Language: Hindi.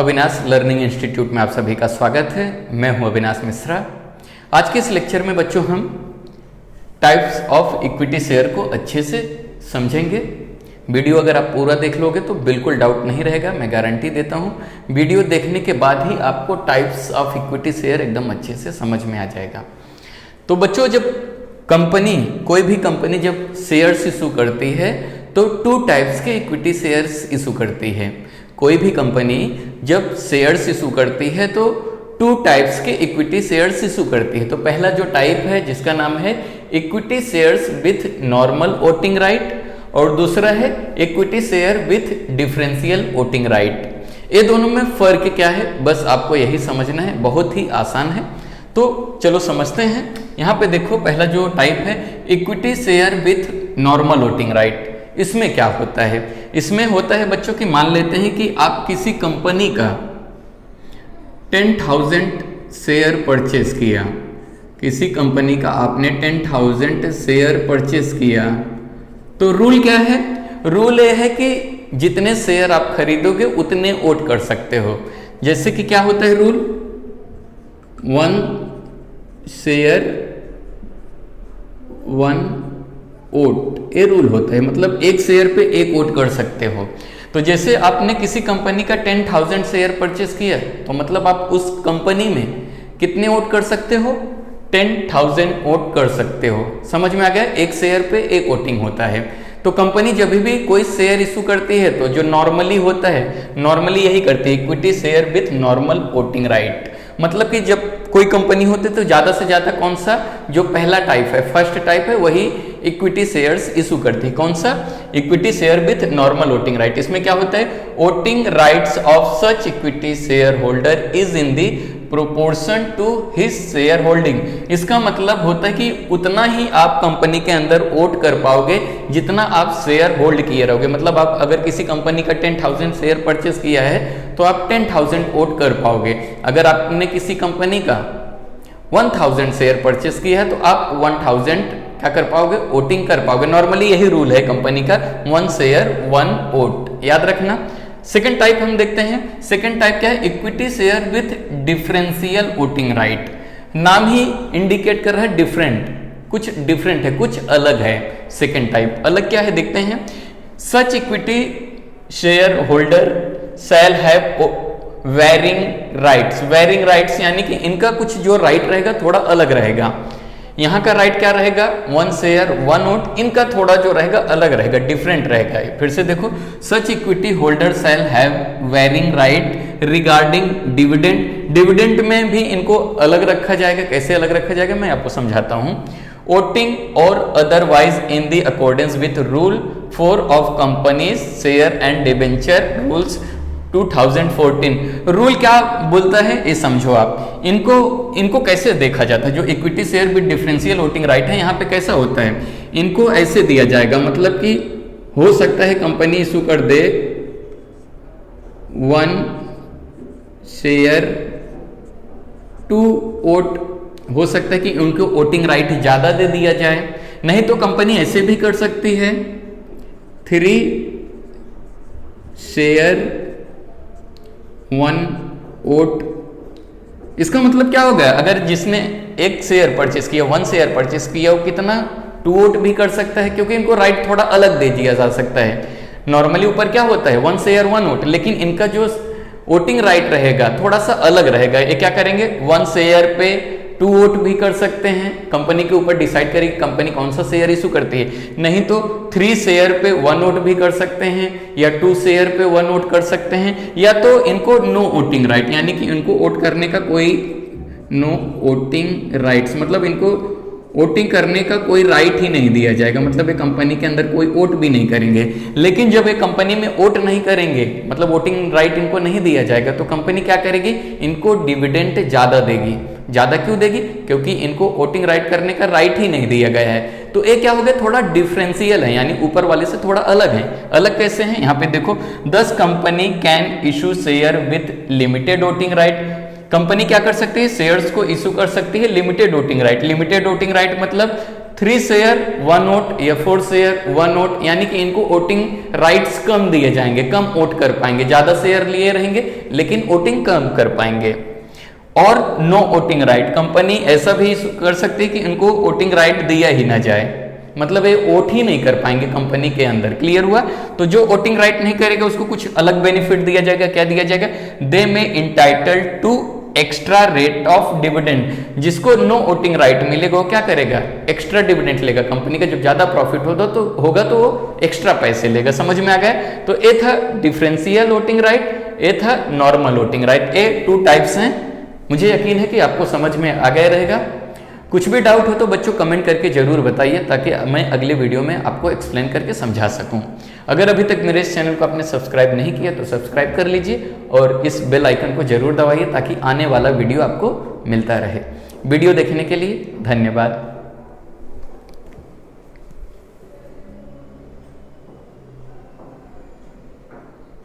अविनाश लर्निंग इंस्टीट्यूट में आप सभी का स्वागत है। मैं हूं अविनाश मिश्रा। आज के इस लेक्चर में बच्चों हम टाइप्स ऑफ इक्विटी शेयर को अच्छे से समझेंगे। वीडियो अगर आप पूरा देख लोगे तो बिल्कुल डाउट नहीं रहेगा, मैं गारंटी देता हूं। वीडियो देखने के बाद ही आपको टाइप्स ऑफ इक्विटी शेयर एकदम अच्छे से समझ में आ जाएगा। तो बच्चों, जब कोई भी कंपनी जब शेयर्स इशू करती है तो टू टाइप्स के इक्विटी शेयर्स इशू करती है। कोई भी कंपनी जब शेयर्स इशू करती है तो टू टाइप्स के इक्विटी शेयर्स इशू करती है। तो पहला जो टाइप है जिसका नाम है equity shares with normal voting right और दूसरा है equity share with differential voting right. ये दोनों में फर्क क्या है, बस आपको यही समझना है, बहुत ही आसान है। तो चलो समझते हैं। यहाँ पे देखो, पहला जो टाइप है equity share with normal voting right. इसमें क्या होता है? इसमें होता है बच्चों कि मान लेते हैं कि आप किसी कंपनी का 10,000 शेयर परचेस किया, किसी कंपनी का आपने 10,000 शेयर परचेस किया, तो रूल क्या है? रूल ये है कि जितने शेयर आप खरीदोगे उतने वोट कर सकते हो। जैसे कि क्या होता है रूल, 1 शेयर 1 वोट, ये रूल होता है। मतलब एक शेयर पे एक वोट कर सकते हो। तो जैसे आपने किसी कंपनी का 10,000 शेयर परचेस किया तो मतलब आप उस कंपनी में कितने वोट कर सकते हो? 10,000 वोट कर सकते हो। समझ में आ गया? एक शेयर पे एक वोटिंग होता है। तो कंपनी जब भी कोई शेयर इशू करती है तो जो नॉर्मली होता है, नॉर्मली यही करती है, equity share with normal voting right. मतलब कि जब कोई कंपनी होती है तो ज्यादा से ज्यादा कौन सा जो पहला टाइप है, फर्स्ट टाइप है, वही इक्विटी शेयर्स इशू करती है। कौन सा? Equity share with normal voting right. इसमें क्या होता है? Voting rights of such equity share holder is in the proportion to his shareholding. इसका मतलब होता है कि उतना ही आप कंपनी के अंदर वोट कर पाओगे जितना आप शेयर होल्ड किए रहोगे। मतलब आप अगर किसी कंपनी का 10,000 शेयर परचेस किया है तो आप 10,000 वोट कर पाओगे। अगर आपने किसी कंपनी का 1,000 शेयर परचेस किया है तो आप 1,000 क्या कर पाओगे? वोटिंग कर पाओगे। नॉर्मली यही रूल है कंपनी का, 1 शेयर 1 वोट, याद रखना। सेकेंड टाइप हम देखते हैं। सेकेंड टाइप क्या है? Equity share with differential voting right. नाम ही इंडिकेट कर रहा है डिफरेंट, कुछ डिफरेंट है, कुछ अलग है। सेकेंड टाइप अलग क्या है देखते हैं। Such equity share holder shall have varying rights. Varying rights यानी कि इनका कुछ जो राइट रहेगा थोड़ा अलग रहेगा। यहाँ का राइट क्या रहेगा? 1 शेयर 1 वोट। इनका थोड़ा जो रहेगा अलग रहेगा, डिफरेंट रहेगा। फिर से देखो, such equity holder shall have varying right regarding dividend. Dividend में भी इनको अलग रखा जाएगा। कैसे अलग रखा जाएगा मैं आपको समझाता हूँ। वोटिंग और otherwise in the accordance with rule 4 of companies share and debenture rules 2014। Rule क्या बोलता है ये समझो आप। इनको कैसे देखा जाता है? जो equity share with differential voting right है, यहाँ पे कैसा होता है? इनको ऐसे दिया जाएगा, मतलब कि हो सकता है कंपनी इशू कर दे 1 शेयर 2 वोट, हो सकता है कि उनको वोटिंग राइट ज्यादा दे दिया जाए। नहीं तो कंपनी ऐसे भी कर सकती है 3 शेयर 1 वोट। इसका मतलब क्या होगा? अगर जिसने एक शेयर परचेस किया, 1 शेयर परचेस किया, वो कितना 2 वोट भी कर सकता है, क्योंकि इनको राइट थोड़ा अलग दे दिया जा सकता है। नॉर्मली ऊपर क्या होता है? 1 शेयर 1 वोट, लेकिन इनका जो वोटिंग राइट रहेगा थोड़ा सा अलग रहेगा। ये क्या करेंगे? 1 शेयर पे 2 वोट भी कर सकते हैं। कंपनी के ऊपर डिसाइड करेगी कंपनी कौन सा शेयर इशू करती है। नहीं तो 3 शेयर पे 1 वोट भी कर सकते हैं, या 2 शेयर पे 1 वोट कर सकते हैं, या तो इनको नो वोटिंग राइट, यानी कि इनको वोट करने का कोई नो वोटिंग राइट्स, मतलब इनको वोटिंग करने का कोई राइट ही नहीं दिया जाएगा। मतलब ये कंपनी के अंदर कोई वोट भी नहीं करेंगे। लेकिन जब ये कंपनी में वोट नहीं करेंगे, मतलब वोटिंग राइट इनको नहीं दिया जाएगा, तो कंपनी क्या करेगी? इनको डिविडेंड ज्यादा देगी। ज्यादा क्यों देगी? क्योंकि इनको वोटिंग राइट करने का राइट ही नहीं दिया गया है। तो ये क्या हो गया? थोड़ा डिफरेंशियल है, यानी ऊपर वाले से थोड़ा अलग है। अलग कैसे है? यहाँ पे देखो, 10 company can issue share with limited voting right. Company क्या कर सकती है? शेयर्स को इशू कर सकती है limited voting right. Limited voting right मतलब 3 शेयर 1 वोट या 4 शेयर 1 वोट, यानी कि इनको वोटिंग राइट्स कम दिए जाएंगे, कम वोट कर पाएंगे, ज्यादा शेयर लिए रहेंगे लेकिन वोटिंग कम कर पाएंगे। और नो वोटिंग राइट, कंपनी ऐसा भी कर सकती है कि इनको वोटिंग राइट दिया ही ना जाए, मतलब ये वोट ही नहीं कर पाएंगे कंपनी के अंदर। क्लियर हुआ? तो जो वोटिंग राइट नहीं करेगा उसको कुछ अलग बेनिफिट दिया जाएगा। क्या दिया जाएगा? They may entitled to extra rate of dividend. जिसको नो वोटिंग राइट मिलेगा वो क्या करेगा? एक्स्ट्रा डिविडेंड लेगा। कंपनी का जब ज्यादा प्रॉफिट होगा तो वो एक्स्ट्रा पैसे लेगा। समझ में आ गया? तो ये था डिफरेंशियल वोटिंग राइट, ये था नॉर्मल वोटिंग राइट। ये 2 टाइप्स हैं। मुझे यकीन है कि आपको समझ में आ गया रहेगा। कुछ भी डाउट हो तो बच्चों कमेंट करके जरूर बताइए, ताकि मैं अगले वीडियो में आपको एक्सप्लेन करके समझा सकूं। अगर अभी तक मेरे इस चैनल को आपने सब्सक्राइब नहीं किया तो सब्सक्राइब कर लीजिए और इस बेल आइकन को जरूर दबाइए ताकि आने वाला वीडियो आपको मिलता रहे। वीडियो देखने के लिए धन्यवाद।